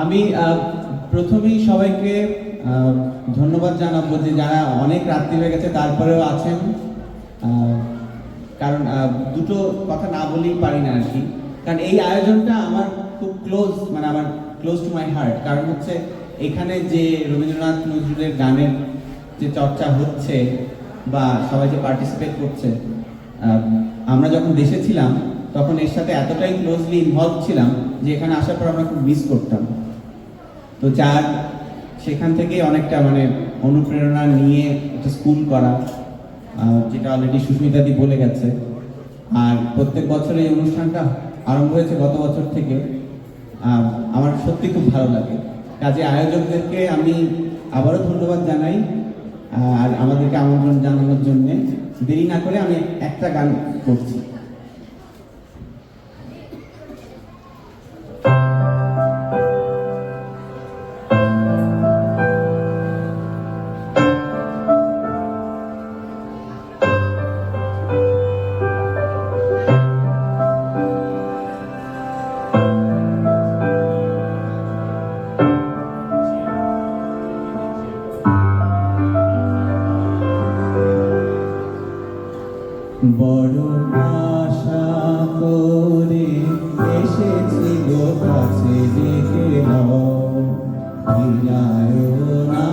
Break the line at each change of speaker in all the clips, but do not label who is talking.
আমি প্রথমেই সবাইকে ধন্যবাদ জানাবো যে যারা অনেক রাত্রি হয়ে গেছে তারপরেও আছেন। কারণ দুটো কথা না বলেই পারি না আর কি, কারণ এই আয়োজনটা আমার খুব ক্লোজ, মানে আমার ক্লোজ টু মাই হার্ট। কারণ হচ্ছে এখানে যে রবীন্দ্রনাথ নজরুলের গানের যে চর্চা হচ্ছে বা সবাই যে পার্টিসিপেট করছে, আমরা যখন দেশে ছিলাম তখন এর সাথে এতটাই ক্লোজলি ইনভলভ ছিলাম যে এখানে আসার পর আমরা খুব মিস করতাম। তো যার সেখান থেকেই অনেকটা মানে অনুপ্রেরণা নিয়ে একটা স্কুল করা, যেটা অলরেডি সুস্মিতাদি বলে গেছে। আর প্রত্যেক বছর এই অনুষ্ঠানটা আরম্ভ হয়েছে গত বছর থেকে। আমার সত্যি খুব ভালো লাগে। কাজে আয়োজকদেরকে আমি আবারও ধন্যবাদ জানাই আর আমাদেরকে আমন্ত্রণ জানানোর জন্য। দেরি না করে আমি একটা গান করছি। বড় আশা করে এসেছি গো কাছে, ডেকে নাও ফিরায় না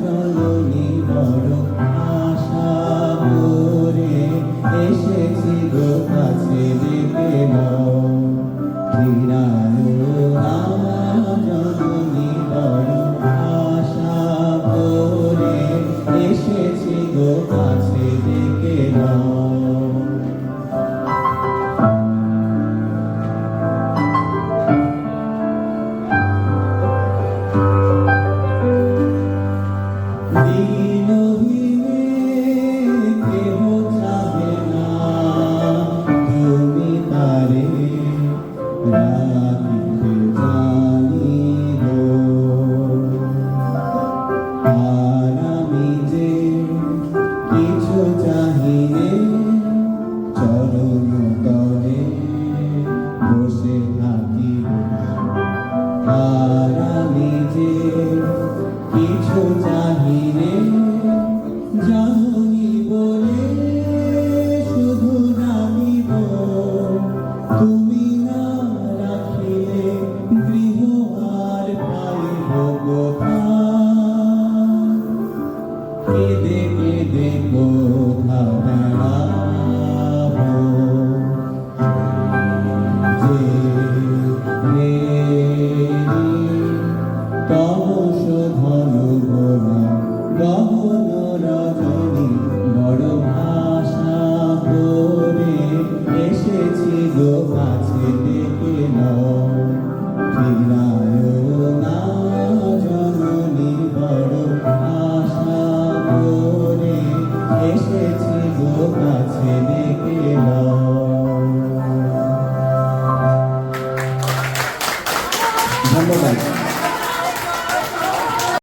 জননী। বড় আশা করে এসেছি গো কাছে, ডেকে নাও ফিরায় না জননী। বড় আশা করে এসেছি গো কাছে, ডেকে নাও। কিছু চাহিনে চরণ তলে বসে থাকি, আর আমি যে কিছু চাই